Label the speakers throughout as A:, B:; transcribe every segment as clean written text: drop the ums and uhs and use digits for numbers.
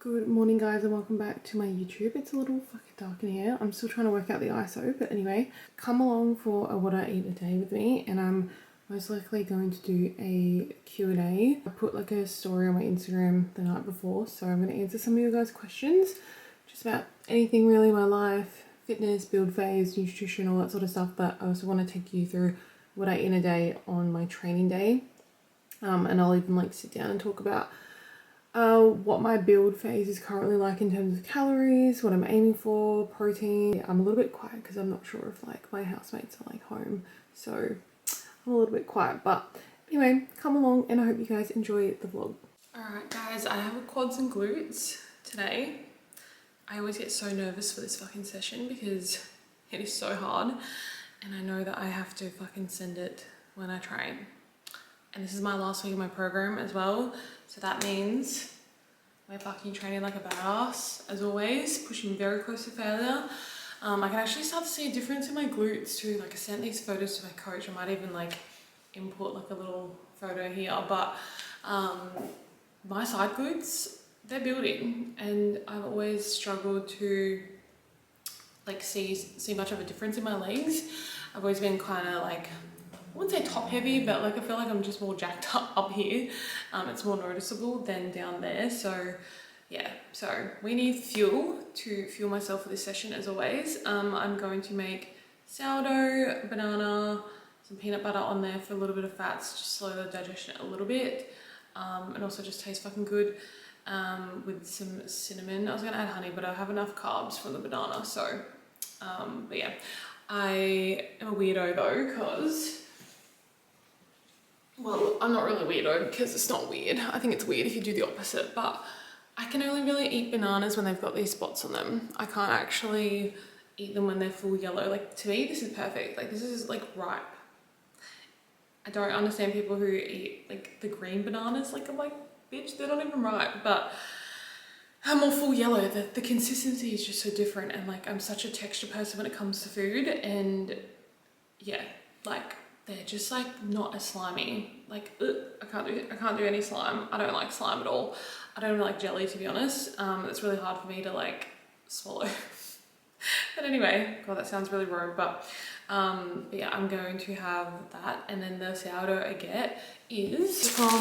A: Good morning guys and welcome back to my YouTube. It's a little fucking dark in here. I'm still trying to work out the ISO, but anyway, come along for a what I eat a day with me, and I'm most likely going to do a Q&A. I put like a story on my Instagram the night before, so I'm going to answer some of you guys' questions just about anything really in my life, fitness, build phase, nutrition, all that sort of stuff. But I also want to take you through what I eat in a day on my training day, and I'll even like sit down and talk about what my build phase is currently like in terms of calories, what I'm aiming for, protein. I'm a little bit quiet because I'm not sure if like my housemates are like home, so I'm a little bit quiet. But anyway, come along and I hope you guys enjoy the vlog. Alright guys, I have quads and glutes today. I always get so nervous for this fucking session because it is so hard, and I know that I have to fucking send it when I train. And this is my last week of my program as well. So that means we're fucking training like a badass, as always, pushing very close to failure. I can actually start to see a difference in my glutes too. Like I sent these photos to my coach. I might even like import like a little photo here, but my side glutes, they're building, and I've always struggled to like see much of a difference in my legs. I've always been kind of like, I wouldn't say top heavy, but like I feel like I'm just more jacked up here. It's more noticeable than down there. So yeah, so we need fuel to fuel myself for this session as always. I'm going to make sourdough, banana, some peanut butter on there for a little bit of fats, just slow the digestion a little bit. And also just tastes fucking good with some cinnamon. I was gonna add honey, but I have enough carbs from the banana. So, but yeah, I am a weirdo though, because well, I'm not really a weirdo because it's not weird. I think it's weird if you do the opposite, but I can only really eat bananas when they've got these spots on them. I can't actually eat them when they're full yellow. Like to me, this is perfect. Like this is like ripe. I don't understand people who eat like the green bananas. Like I'm like, bitch, they're not even ripe. But I'm all full yellow. The consistency is just so different, and like I'm such a texture person when it comes to food, and yeah, like they're just like not as slimy. Like I can't do any slime. I don't like slime at all. I don't even like jelly, to be honest. It's really hard for me to like swallow. But anyway, God, that sounds really rogue, but yeah, I'm going to have that. And then the sourdough I get is from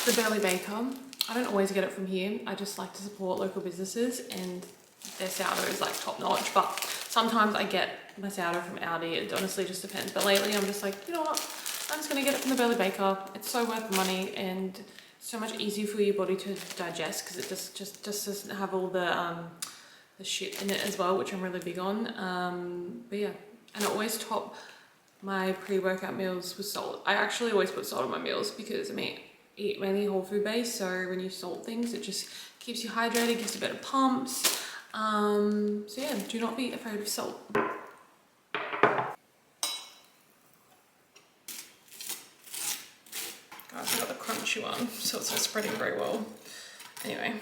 A: the Belly Baker. I don't always get it from here. I just like to support local businesses, and their sourdough is like top notch, but sometimes I get my sourdough from Aldi. It honestly just depends. But lately I'm just like, you know what? I'm just gonna get it from the Belly Baker. It's so worth the money and so much easier for your body to digest because it just doesn't have all the shit in it as well, which I'm really big on. But yeah, and I always top my pre-workout meals with salt. I actually always put salt on my meals because I mean, eat mainly whole food based, so when you salt things, it just keeps you hydrated, gives you better pumps. So yeah, do not be afraid of salt. Guys, I got the crunchy one, so it's not spreading very well. Anyway.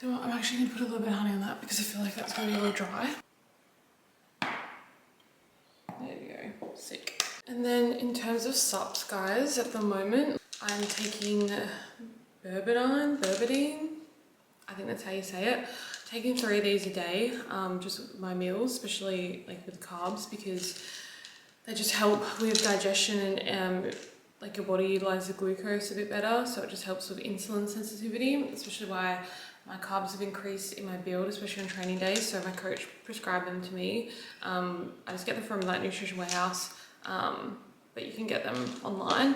A: You know what, I'm actually gonna put a little bit of honey on that because I feel like that's gonna be a little dry. There we go, sick. And then in terms of sups, guys, at the moment, I'm taking Berberdine, I think that's how you say it. Taking 3 of these a day, just with my meals, especially like with carbs, because they just help with digestion and like your body utilizes the glucose a bit better, so it just helps with insulin sensitivity, especially why my carbs have increased in my build, especially on training days. So my coach prescribed them to me. I just get them from like Nutrition Warehouse, but you can get them online.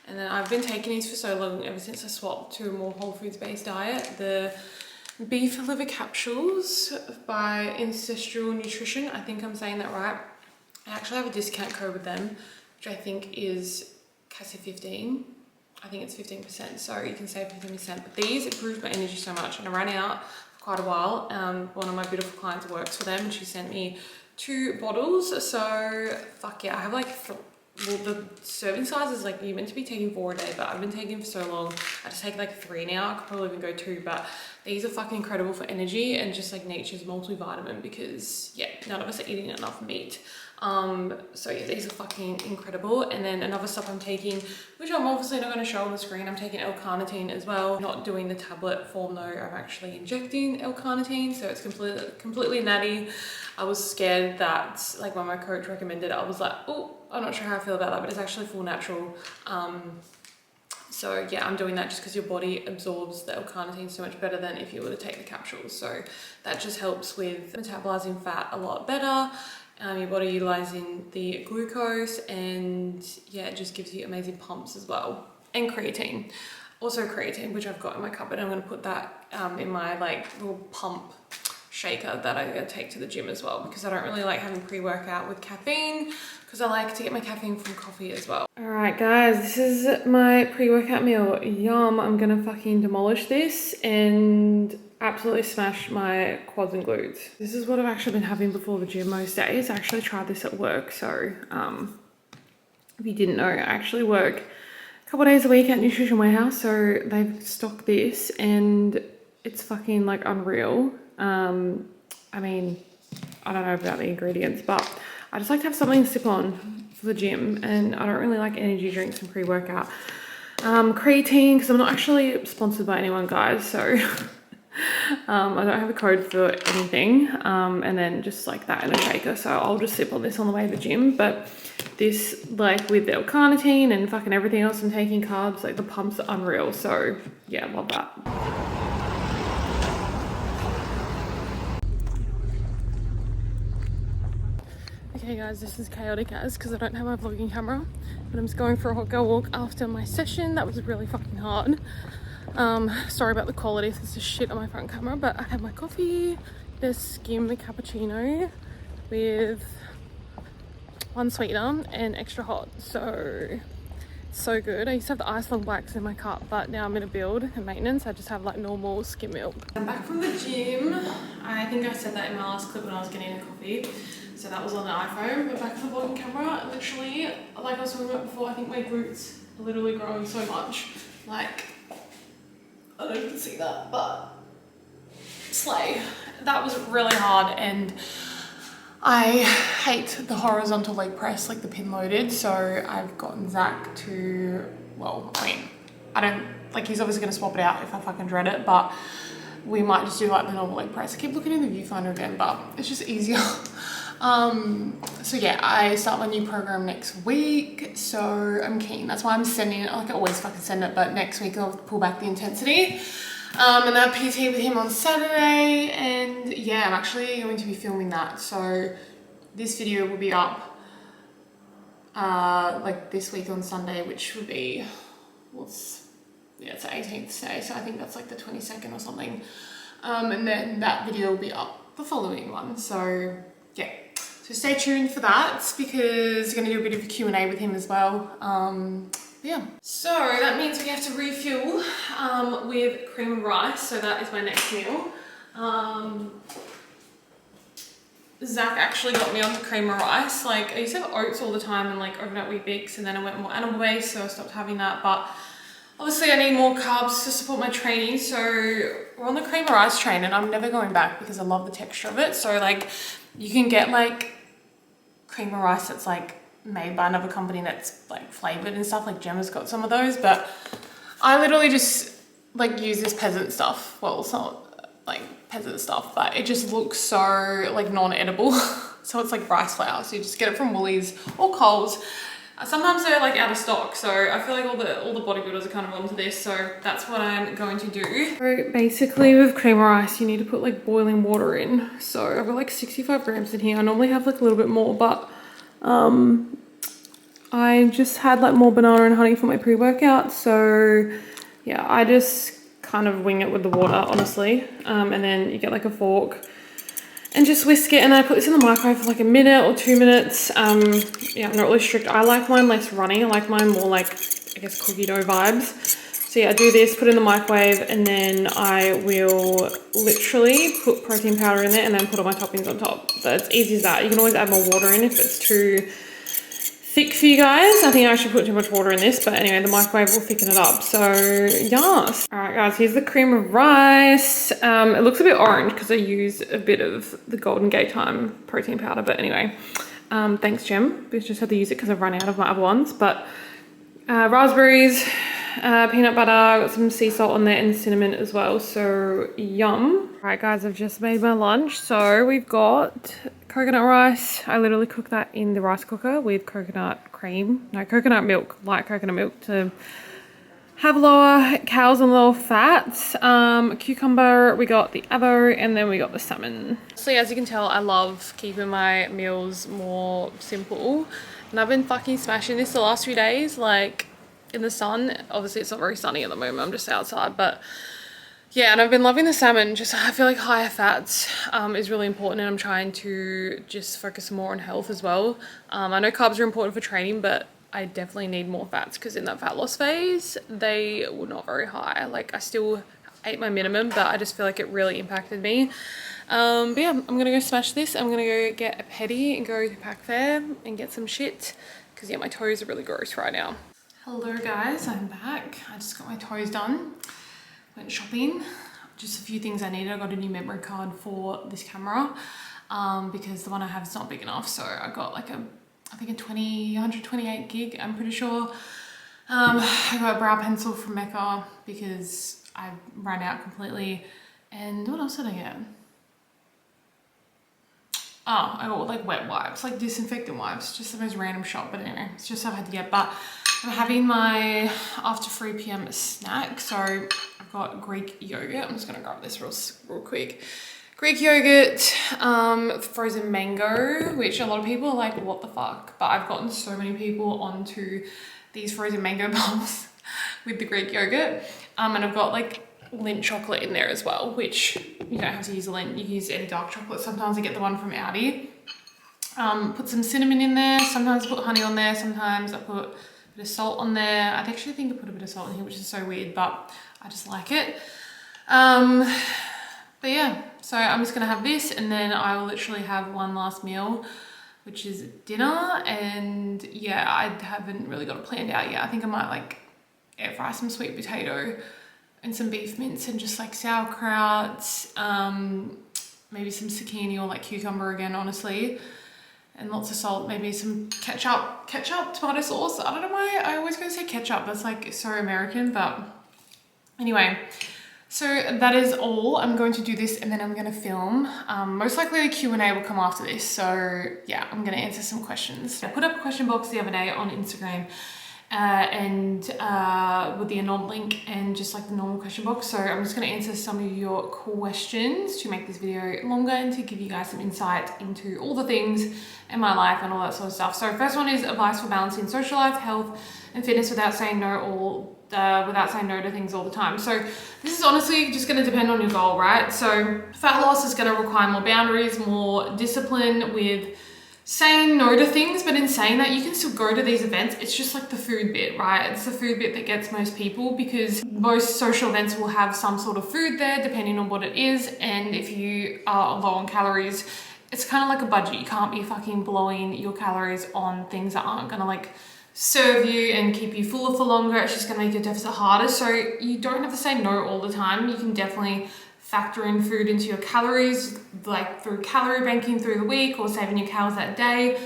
A: And then I've been taking these for so long, ever since I swapped to a more whole foods based diet. The beef liver capsules by Ancestral Nutrition, I think I'm saying that right. I actually have a discount code with them, which I think is CASI15. I think it's 15%, so you can save 15%. But these improved my energy so much, and I ran out for quite a while. One of my beautiful clients works for them, and she sent me 2 bottles. So fuck yeah, I have like, well, the serving size is like, you're meant to be taking 4 a day, but I've been taking for so long. I just take like 3 now. I could probably even go 2, but these are fucking incredible for energy and just like nature's multivitamin, because yeah, none of us are eating enough meat. So yeah, these are fucking incredible. And then another stuff I'm taking, which I'm obviously not going to show on the screen, I'm taking L-carnitine as well. Not doing the tablet form though, I'm actually injecting L-carnitine, so it's completely natty. I was scared that, like, when my coach recommended it, I was like, oh, I'm not sure how I feel about that, but it's actually full natural. So yeah, I'm doing that just because your body absorbs the L-carnitine so much better than if you were to take the capsules. So that just helps with metabolizing fat a lot better. Your body utilizing the glucose, and yeah, it just gives you amazing pumps as well. And creatine. Also creatine, which I've got in my cupboard. I'm going to put that in my like little pump shaker that I'm going to take to the gym as well, because I don't really like having pre-workout with caffeine, because I like to get my caffeine from coffee as well. Alright guys, this is my pre-workout meal. Yum, I'm going to fucking demolish this and absolutely smash my quads and glutes. This is what I've actually been having before the gym most days. I actually tried this at work, so if you didn't know, I actually work a couple of days a week at Nutrition Warehouse, so they've stocked this and it's fucking like unreal. I mean, I don't know about the ingredients, but I just like to have something to sip on for the gym, and I don't really like energy drinks and pre-workout. Creatine, because I'm not actually sponsored by anyone, guys, so I don't have a code for anything, and then just like that in a shaker, so I'll just sip on this on the way to the gym. But this, like with the L-carnitine and fucking everything else I'm taking, carbs, like the pumps are unreal. So yeah, love that. Okay guys, this is chaotic as because I don't have my vlogging camera, but I'm just going for a hot girl walk after my session. That was really fucking hard. Sorry about the quality if this is shit on my front camera, but I had my coffee, the skim cappuccino with one sweetener and extra hot, so good. I used to have the ice long blacks in my cup, but now I'm gonna build and maintenance. I just have like normal skim milk. I'm back from the gym. I think I said that in my last clip when I was getting a coffee, so that was on the iPhone, but back to the vlogging camera. Literally, like I was talking about before, I think my glutes are literally growing so much. Like, I don't even see that, but slay. That was really hard, and I hate the horizontal leg press, like the pin loaded, so I've gotten Zach to, well, I mean, I don't, like, he's obviously going to swap it out if I fucking dread it, but we might just do like the normal leg press. I keep looking in the viewfinder again, but it's just easier. So yeah, I start my new program next week, so I'm keen. That's why I'm sending it, like I always fucking send it, but next week I'll pull back the intensity. And I have PT with him on Saturday, and yeah, I'm actually going to be filming that. So this video will be up like this week on Sunday, which would be, it's the 18th today, so I think that's like the 22nd or something. And then that video will be up the following one. So yeah, so stay tuned for that, because I'm going to do a bit of a Q&A with him as well. Yeah, so that means we have to refuel with cream and rice, so that is my next meal. Zach actually got me onto cream and rice. Like, I used to have oats all the time and like overnight wheat bix, and then I went more animal based, so I stopped having that. But obviously I need more carbs to support my training, so we're on the cream and rice train, and I'm never going back because I love the texture of it. So like, you can get like cream and rice that's like made by another company that's like flavored and stuff, like Gemma's got some of those, but I literally just like use this peasant stuff. Well, it's not like peasant stuff, but it just looks so like non-edible. So it's like rice flour, so you just get it from Woolies or Coles. Sometimes they're like out of stock, so I feel like all the bodybuilders are kind of onto this, so that's what I'm going to do. So basically with cream rice, you need to put like boiling water in. So I've got like 65 grams in here. I normally have like a little bit more, but I just had like more banana and honey for my pre-workout, so yeah, I just kind of wing it with the water, honestly. And then you get like a fork and just whisk it, and I put this in the microwave for like a minute or 2 minutes. Yeah, I'm not really strict. I like mine less runny. I like mine more like, I guess, cookie dough vibes. So yeah, I do this, put it in the microwave, and then I will literally put protein powder in there and then put all my toppings on top. But it's easy as that. You can always add more water in if it's too thick for you guys. I think I actually put too much water in this, but anyway, the microwave will thicken it up. So yes. All right guys, here's the cream of rice. It looks a bit orange because I use a bit of the Golden Gate Time protein powder, but anyway, Thanks, Jim. We just had to use it because I've run out of my other ones. But raspberries, peanut butter, got some sea salt on there and cinnamon as well. So yum. All right, guys, I've just made my lunch. So we've got coconut rice. I literally cooked that in the rice cooker with coconut milk, light coconut milk to have lower calories and lower fats. Cucumber, we got the avo, and then we got the salmon. So as you can tell, I love keeping my meals more simple. And I've been fucking smashing this the last few days, like in the sun. Obviously it's not very sunny at the moment, I'm just outside, but yeah, and I've been loving the salmon. Just I feel like higher fats is really important, and I'm trying to just focus more on health as well. I know carbs are important for training, but I definitely need more fats because in that fat loss phase, they were not very high. Like I still ate my minimum, but I just feel like it really impacted me. But yeah, I'm gonna go smash this. I'm gonna go get a petty and go to Pack Fair and get some shit because yeah, my toes are really gross right now. Hello guys, I'm back. I just got my toes done. Went shopping. Just a few things I needed. I got a new memory card for this camera because the one I have is not big enough. So I got like I think a 128 gig, I'm pretty sure. I got a brow pencil from Mecca because I ran out completely. And what else did I get? Oh, I got like wet wipes, like disinfectant wipes, just the most random shop, but anyway, it's just what I had to get. But I'm having my after 3 p.m. snack. So I've got Greek yogurt. I'm just gonna grab this real quick. Greek yogurt, frozen mango, which a lot of people are like, what the fuck? But I've gotten so many people onto these frozen mango bowls with the Greek yogurt. And I've got like Lindt chocolate in there as well, which you don't have to use a Lindt, you can use any dark chocolate. Sometimes I get the one from Audi. Put some cinnamon in there. Sometimes I put honey on there. Sometimes I put a bit of salt on there. I actually think I put a bit of salt in here, which is so weird, but I just like it. But yeah, so I'm just gonna have this and then I will literally have one last meal, which is dinner. And yeah, I haven't really got it planned out yet. I think I might like air fry some sweet potato and some beef mince and just like sauerkraut, maybe some zucchini or like cucumber again, honestly, and lots of salt, maybe some ketchup, tomato sauce. I don't know why I always go say ketchup, that's like so American, but anyway. So that is all. I'm going to do this and then I'm going to film. Most likely the Q&A will come after this. So yeah, I'm going to answer some questions. I put up a question box the other day on Instagram with the anon link and just like the normal question box. So I'm just going to answer some of your questions to make this video longer and to give you guys some insight into all the things in my life and all that sort of stuff. So first one is advice for balancing social life, health and fitness without saying no to things all the time. So this is honestly just going to depend on your goal, right? So fat loss is going to require more boundaries, more discipline with saying no to things, but in saying that, you can still go to these events. It's just like the food bit, right? It's the food bit that gets most people because most social events will have some sort of food there depending on what it is. And if you are low on calories, it's kind of like a budget. You can't be fucking blowing your calories on things that aren't going to like serve you and keep you fuller for longer. It's just going to make your deficit harder. So you don't have to say no all the time. You can definitely factor in food into your calories, like through calorie banking through the week or saving your calories that day.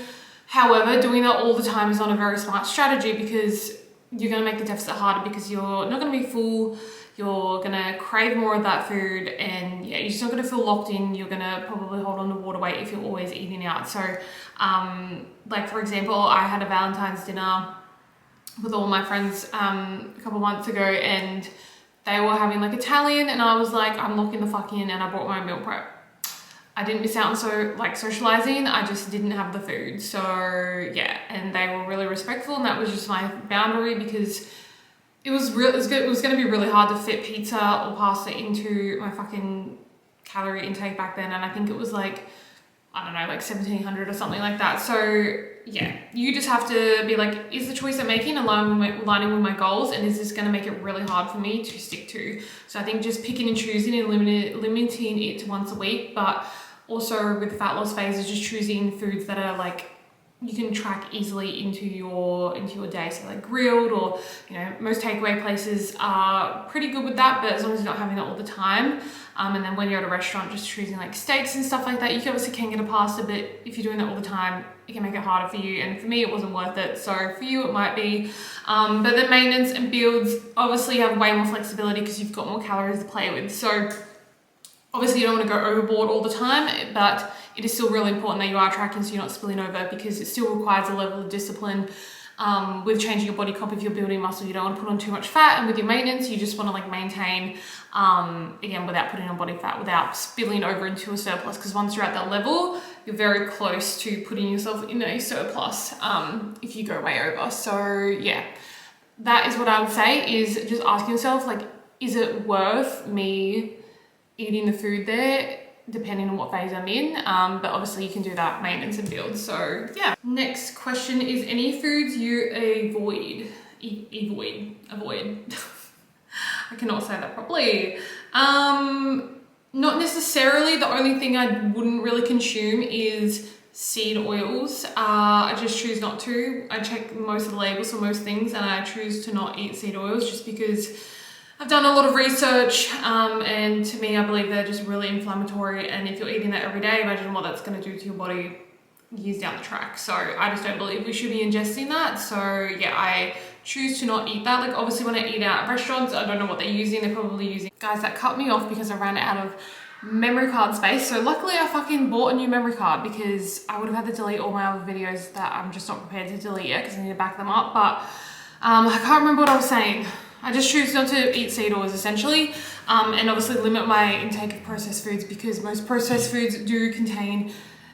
A: However, doing that all the time is not a very smart strategy because you're going to make the deficit harder because you're not going to be full. You're going to crave more of that food and yeah, you're just not going to feel locked in. You're going to probably hold on to water weight if you're always eating out. So like for example, I had a Valentine's dinner with all my friends a couple months ago and they were having like Italian and I was like, I'm locking the fuck in, and I brought my meal prep. I didn't miss out on socializing, I just didn't have the food. So yeah, and they were really respectful and that was just my boundary because it was going to be really hard to fit pizza or pasta into my fucking calorie intake back then. And I think it was like, I don't know, like 1700 or something like that. So yeah, you just have to be like, is the choice I'm making aligning with my goals, and is this going to make it really hard for me to stick to? So I think just picking and choosing and limiting it to once a week, but also with the fat loss phase is just choosing foods that are like
B: you can track easily into your day. So like grilled, or you know, most takeaway places are pretty good with that, but as long as you're not having it all the time. And then when you're at a restaurant, just choosing like steaks and stuff like that, you obviously can get a pasta, but if you're doing that all the time, it can make it harder for you. And for me, it wasn't worth it. So for you, it might be. But the maintenance and builds obviously have way more flexibility because you've got more calories to play with. So obviously you don't want to go overboard all the time, but it is still really important that you are tracking so you're not spilling over, because it still requires a level of discipline with changing your body comp. If you're building muscle, you don't want to put on too much fat, and with your maintenance, you just want to like maintain, again, without putting on body fat, without spilling over into a surplus, because once you're at that level, you're very close to putting yourself in a surplus if you go way over. So yeah, that is what I would say, is just asking yourself, like, is it worth me eating the food there, depending on what phase I'm in, but obviously you can do that maintenance and build. So yeah. Next question is, any foods you avoid? Avoid. I cannot say that properly. Not necessarily. The only thing I wouldn't really consume is seed oils. I just choose not to. I check most of the labels for most things, and I choose to not eat seed oils just because I've done a lot of research, and to me, I believe they're just really inflammatory, and if you're eating that every day, imagine what that's going to do to your body years down the track. So I just don't believe we should be ingesting that. So yeah, I choose to not eat that. Like obviously when I eat out at restaurants, I don't know what they're using. They're probably using, guys, that cut me off because I ran out of memory card space. So luckily I fucking bought a new memory card, because I would have had to delete all my other videos that I'm just not prepared to delete yet because I need to back them up. But I can't remember what I was saying. I just choose not to eat seed oils essentially, and obviously limit my intake of processed foods, because most processed foods do contain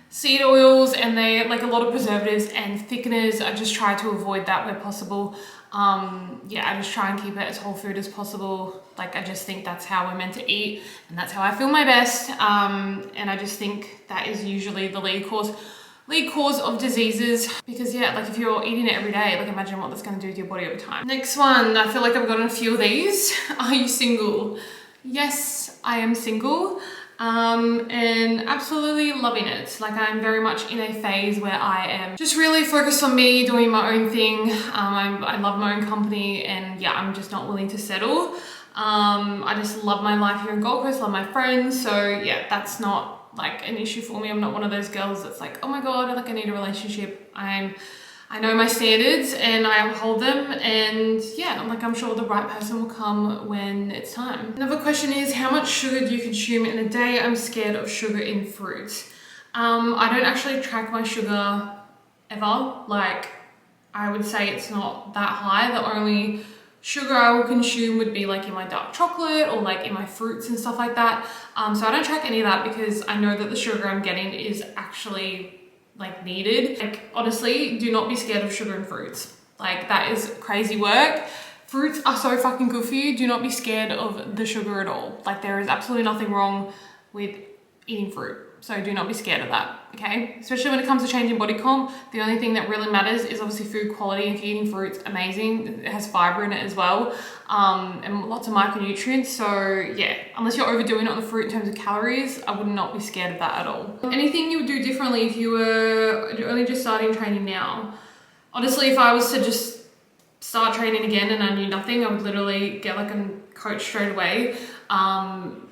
B: seed oils, and they like a lot of preservatives and thickeners. I just try to avoid that where possible. Yeah, I just try and keep it as whole food as possible. Like I just think that's how we're meant to eat, and that's how I feel my best. And I just think that is usually the lead cause of diseases, because yeah, like if you're eating it every day, like imagine what that's going to do to your body over time. Next one, I feel like I've gotten a few of these. Are you single? Yes, I am single, and absolutely loving it. Like I'm very much in a phase where I am just really focused on me doing my own thing. I love my own company, and yeah, I'm just not willing to settle. I just love my life here in Gold Coast, love my friends. So yeah, that's not like an issue for me. I'm not one of those girls that's like, oh my god, like I need a relationship. I know my standards and I uphold them, and yeah, I'm sure the right person will come when it's time. Another question is, how much sugar do you consume in a day? I'm scared of sugar in fruit. I don't actually track my sugar ever. Like I would say it's not that high. The only sugar I will consume would be like in my dark chocolate or like in my fruits and stuff like that. So I don't track any of that, because I know that the sugar I'm getting is actually like needed. Like honestly, do not be scared of sugar in fruits. Like that is crazy work. Fruits are so fucking good for you. Do not be scared of the sugar at all. Like there is absolutely nothing wrong with eating fruit. So do not be scared of that, okay? Especially when it comes to changing body comp, the only thing that really matters is obviously food quality. If you're eating fruits, amazing. It has fiber in it as well, and lots of micronutrients. So yeah, unless you're overdoing it on the fruit in terms of calories, I would not be scared of that at all. Anything you would do differently if you were only just starting training now? Honestly, if I was to just start training again and I knew nothing, I would literally get like a coach straight away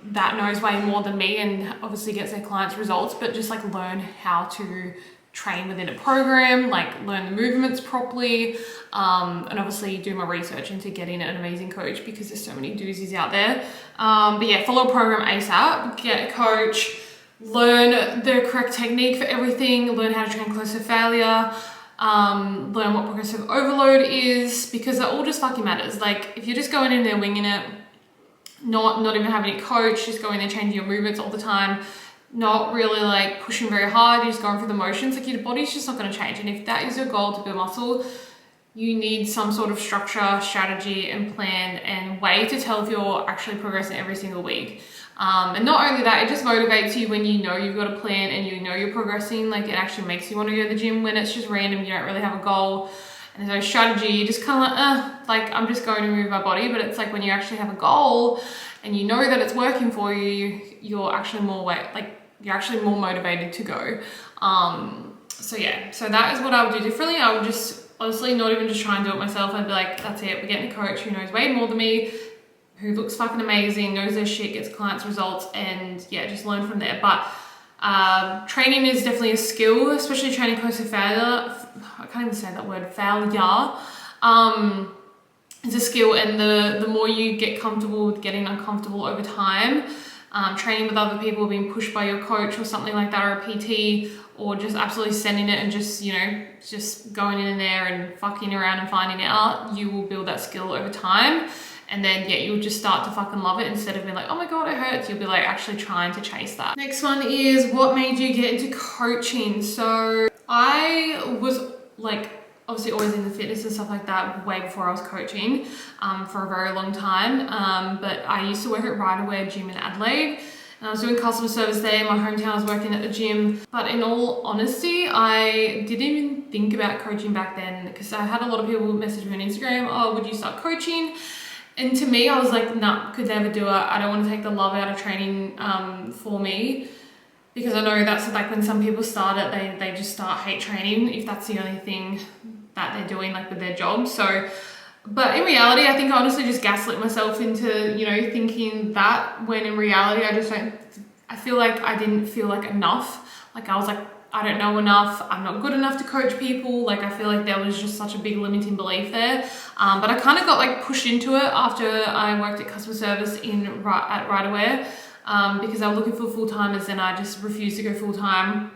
B: that knows way more than me and obviously gets their clients results, but just like learn how to train within a program, like learn the movements properly, and obviously do my research into getting an amazing coach, because there's so many doozies out there. But yeah, follow a program ASAP, get a coach, learn the correct technique for everything, learn how to train close to failure, learn what progressive overload is, because it all just fucking matters. Like if you're just going in there winging it, not even having a coach, just going there changing your movements all the time, not really like pushing very hard, you're just going through the motions, like your body's just not going to change. And if that is your goal, to build muscle, you need some sort of structure, strategy and plan and way to tell if you're actually progressing every single week. And not only that, it just motivates you when you know you've got a plan and you know you're progressing. Like it actually makes you want to go to the gym when it's just random, you don't really have a goal and there's no strategy. You're just kind of like I'm just going to move my body. But it's like when you actually have a goal and you know that it's working for you, you're actually more motivated to go. So yeah, so that is what I would do differently. I would just honestly not even just try and do it myself. I'd be like, that's it, we're getting a coach who knows way more than me, who looks fucking amazing, knows their shit, gets clients results, and yeah, just learn from there. But training is definitely a skill, especially training close to failure. I can't even say that word, failure. It's a skill, and the more you get comfortable with getting uncomfortable over time, training with other people, being pushed by your coach or something like that, or a PT, or just absolutely sending it and just, you know, just going in there and fucking around and finding it out, you will build that skill over time. And then, yeah, you'll just start to fucking love it. Instead of being like, oh my God, it hurts, you'll be like actually trying to chase that. Next one is, what made you get into coaching? So I was like, obviously always in the fitness and stuff like that way before I was coaching for a very long time. But I used to work at Refueling gym in Adelaide. And I was doing customer service there in my hometown. I was working at the gym. But in all honesty, I didn't even think about coaching back then, because I had a lot of people message me on Instagram, oh, would you start coaching? And to me, I was like, nah, could never do it. I don't want to take the love out of training for me, because I know that's like when some people start it, they just start hate training if that's the only thing that they're doing like with their job. So, but in reality, I think I honestly just gaslit myself into, you know, thinking that, when in reality, I feel like I didn't feel like enough. Like I was like, I don't know enough, I'm not good enough to coach people. Like I feel like there was just such a big limiting belief there. But I kind of got like pushed into it after I worked at customer service at Right-Aware, because I was looking for full-timers, and I just refused to go full-time.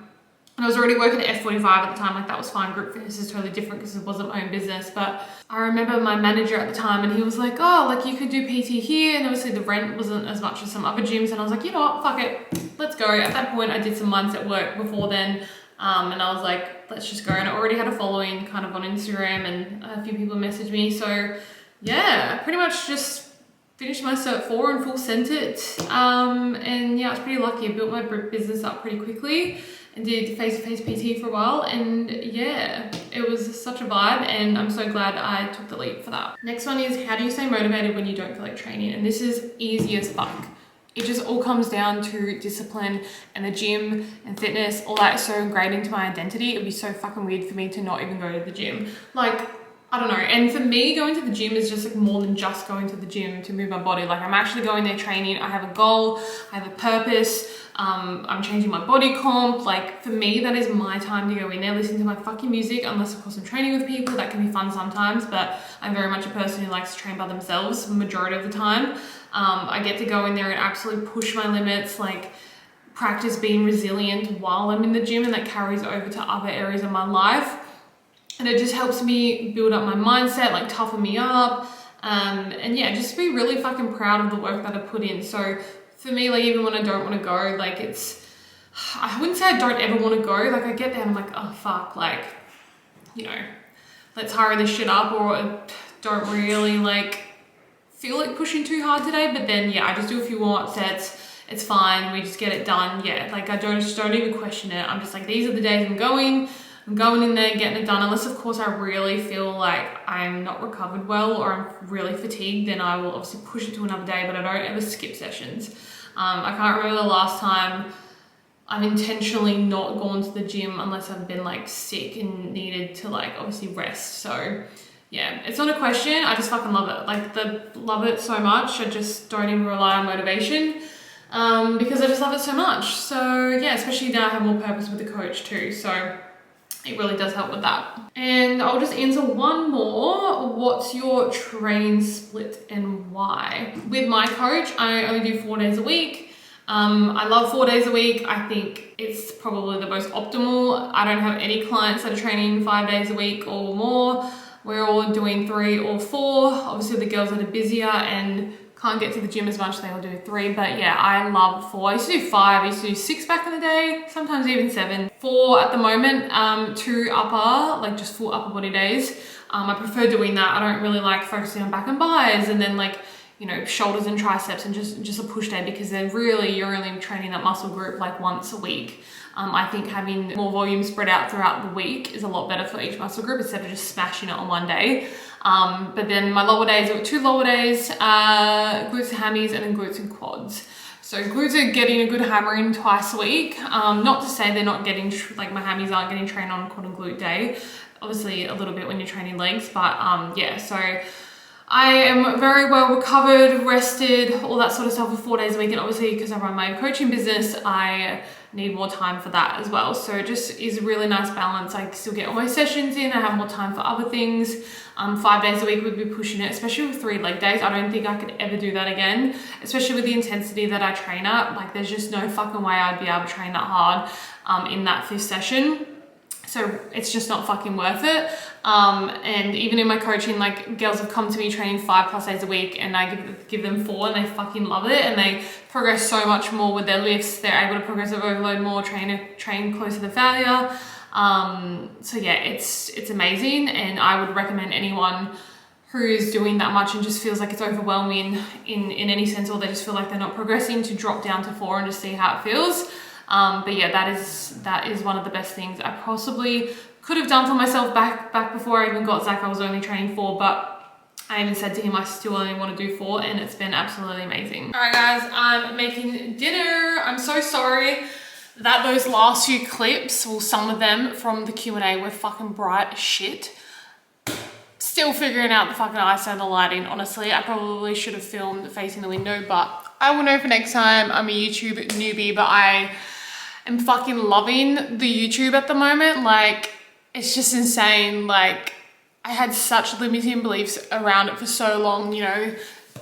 B: And I was already working at F45 at the time, like that was fine. Group fitness is totally different because it wasn't my own business. But I remember my manager at the time, and he was like, oh, like you could do PT here. And obviously the rent wasn't as much as some other gyms. And I was like, you know what, fuck it, let's go. At that point, I did some mindset work before then. And I was like, let's just go. And I already had a following kind of on Instagram, and a few people messaged me. So yeah, pretty much just finished my Cert 4 and full sent it. And yeah, I was pretty lucky. I built my business up pretty quickly and did face-to-face PT for a while, and yeah, it was such a vibe, and I'm so glad I took the leap for that. Next one is, how do you stay motivated when you don't feel like training? And this is easy as fuck. It just all comes down to discipline, and the gym and fitness, all that is so ingrained into my identity. It'd be so fucking weird for me to not even go to the gym. Like, I don't know. And for me, going to the gym is just like more than just going to the gym to move my body. Like I'm actually going there training. I have a goal, I have a purpose. I'm changing my body comp. Like for me, that is my time to go in there, listen to my fucking music, unless of course I'm training with people. That can be fun sometimes, but I'm very much a person who likes to train by themselves the majority of the time. I get to go in there and absolutely push my limits, like practice being resilient while I'm in the gym, and that carries over to other areas of my life. And it just helps me build up my mindset, like toughen me up. And yeah, just be really fucking proud of the work that I put in. So for me, like even when I don't want to go, like I wouldn't say I don't ever want to go. Like I get there and I'm like, oh fuck, like, you know, let's hurry this shit up, or I don't really like feel like pushing too hard today. But then yeah, I just do a few warm-up sets. It's fine. We just get it done. Yeah, like I don't even question it. I'm just like, these are the days I'm going in there, getting it done. Unless of course I really feel like I'm not recovered well, or I'm really fatigued, then I will obviously push it to another day, but I don't ever skip sessions. I can't remember the last time I've intentionally not gone to the gym unless I've been like sick and needed to like obviously rest. So yeah, it's not a question. I just fucking love it. Like love it so much. I just don't even rely on motivation because I just love it so much. So yeah, especially now I have more purpose with the coach too. So it really does help with that. And I'll just answer one more. What's your training split and why? With my coach, I only do 4 days a week. I love 4 days a week. I think it's probably the most optimal. I don't have any clients that are training 5 days a week or more. We're all doing 3 or 4. Obviously the girls that are busier and can't get to the gym as much, they will do 3. But yeah, I love 4. I used to do 5, I used to do 6 back in the day, sometimes even 7. 4 at the moment, 2 upper, like just full upper body days. I prefer doing that. I don't really like focusing on back and buys and then like, you know, shoulders and triceps and just a push day, because then really you're only training that muscle group like once a week. I think having more volume spread out throughout the week is a lot better for each muscle group instead of just smashing it on one day. But then my lower days, I've got 2 lower days, glutes and hammies, and then glutes and quads. So glutes are getting a good hammer in twice a week. Not to say they're not getting, like my hammies aren't getting trained on quad and glute day. Obviously a little bit when you're training legs, but yeah, so I am very well recovered, rested, all that sort of stuff for 4 days a week. And obviously because I run my coaching business, I need more time for that as well. So it just is a really nice balance. I still get all my sessions in, I have more time for other things. 5 days a week would be pushing it, especially with 3 leg days. I don't think I could ever do that again, especially with the intensity that I train at. Like there's just no fucking way I'd be able to train that hard in that 5th session. So it's just not fucking worth it. And even in my coaching, like girls have come to me training 5+ days a week and I give them 4 and they fucking love it. And they progress so much more with their lifts. They're able to progressive overload more, train closer to failure. So yeah, it's amazing. And I would recommend anyone who is doing that much and just feels like it's overwhelming in any sense, or they just feel like they're not progressing, to drop down to 4 and just see how it feels. But yeah, that is one of the best things I possibly could have done for myself back before I even got Zach. I was only training 4, but I even said to him I still only want to do 4, and it's been absolutely amazing. All right guys, I'm making dinner. I'm so sorry that those last few clips, well some of them from the Q&A, were fucking bright as shit. Still figuring out the fucking ISO and the lighting. Honestly, I probably should have filmed facing the window, but I will know for next time. I'm a YouTube newbie, but I am fucking loving the YouTube at the moment. Like, it's just insane. Like, I had such limiting beliefs around it for so long, you know,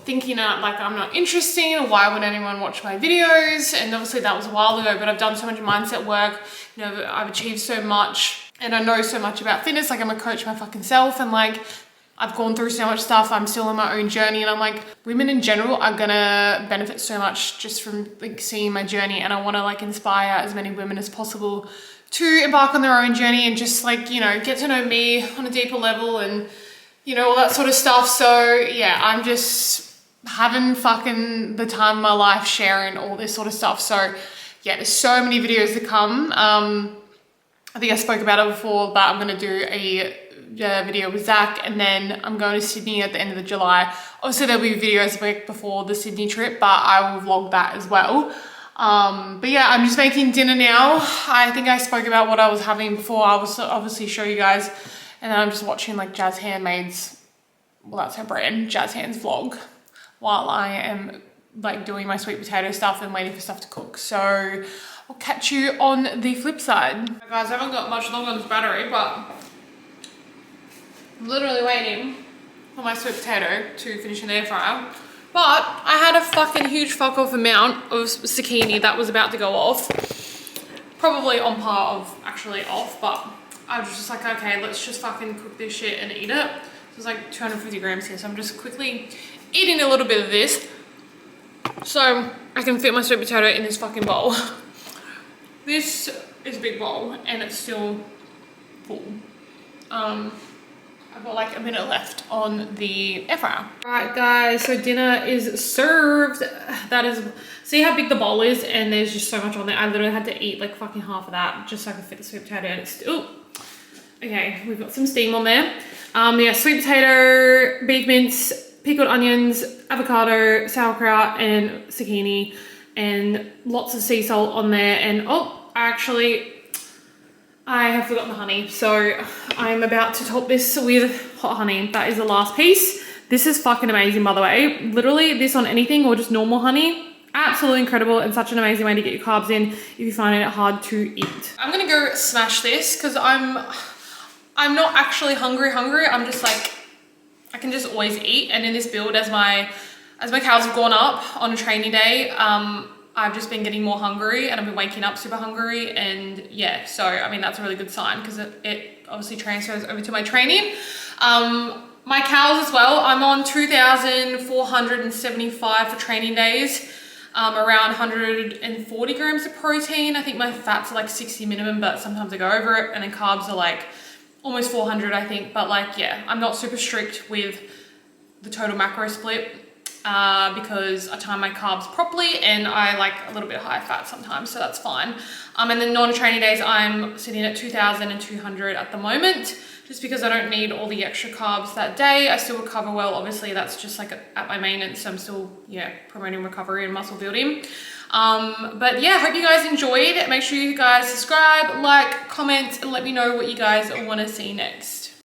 B: thinking like I'm not interesting, or why would anyone watch my videos? And obviously that was a while ago, but I've done so much mindset work, you know, I've achieved so much and I know so much about fitness. Like I'm a coach my fucking self, and like I've gone through so much stuff. I'm still on my own journey, and I'm like, women in general are gonna benefit so much just from like seeing my journey. And I wanna like inspire as many women as possible to embark on their own journey and just like, you know, get to know me on a deeper level and, you know, all that sort of stuff. So yeah, I'm just having fucking the time of my life sharing all this sort of stuff. So yeah, there's so many videos to come. I think I spoke about it before, but I'm gonna do a video with Zach, and then I'm going to Sydney at the end of July. Obviously there'll be videos like before the Sydney trip, but I will vlog that as well. But yeah, I'm just making dinner now. I think I spoke about what I was having before. I will obviously show you guys, and then I'm just watching like Jazz Handmaid's, well that's her brand, Jazz Hands vlog, while I am like doing my sweet potato stuff and waiting for stuff to cook. So I'll catch you on the flip side. Guys, I haven't got much longer on this battery, but I'm literally waiting for my sweet potato to finish in the air fryer. But I had a fucking huge fuck off amount of zucchini that was about to go off. Probably on par of actually off, but I was just like, okay, let's just fucking cook this shit and eat it. So it's like 250 grams here, so I'm just quickly eating a little bit of this so I can fit my sweet potato in this fucking bowl. This is a big bowl and it's still full. I've got like a minute left on the air fryer. All right guys, so dinner is served. That is, see how big the bowl is, and there's just so much on there. I literally had to eat like fucking half of that just so I could fit the sweet potato, and it's still, okay, we've got some steam on there. Yeah, sweet potato, beef mince, pickled onions, avocado, sauerkraut, and zucchini, and lots of sea salt on there. And oh, actually, I have forgotten the honey. So I'm about to top this with hot honey. That is the last piece. This is fucking amazing, by the way. Literally this on anything or just normal honey. Absolutely incredible, and such an amazing way to get your carbs in if you find it hard to eat. I'm gonna go smash this because I'm not actually hungry. I'm just like, I can just always eat. And in this build, as my calories have gone up on a training day, I've just been getting more hungry, and I've been waking up super hungry. And yeah, so I mean that's a really good sign because it obviously transfers over to my training. My calories as well, I'm on 2,475 for training days, around 140 grams of protein. I think my fats are like 60 minimum, but sometimes I go over it, and then carbs are like almost 400, I think. But like, yeah, I'm not super strict with the total macro split. because I time my carbs properly and I like a little bit high fat sometimes, so that's fine. And then non-training days, I'm sitting at 2,200 at the moment, just because I don't need all the extra carbs that day. I still recover well. Obviously, that's just like at my maintenance, so I'm still, yeah, promoting recovery and muscle building. But yeah, hope you guys enjoyed. Make sure you guys subscribe, like, comment, and let me know what you guys want to see next.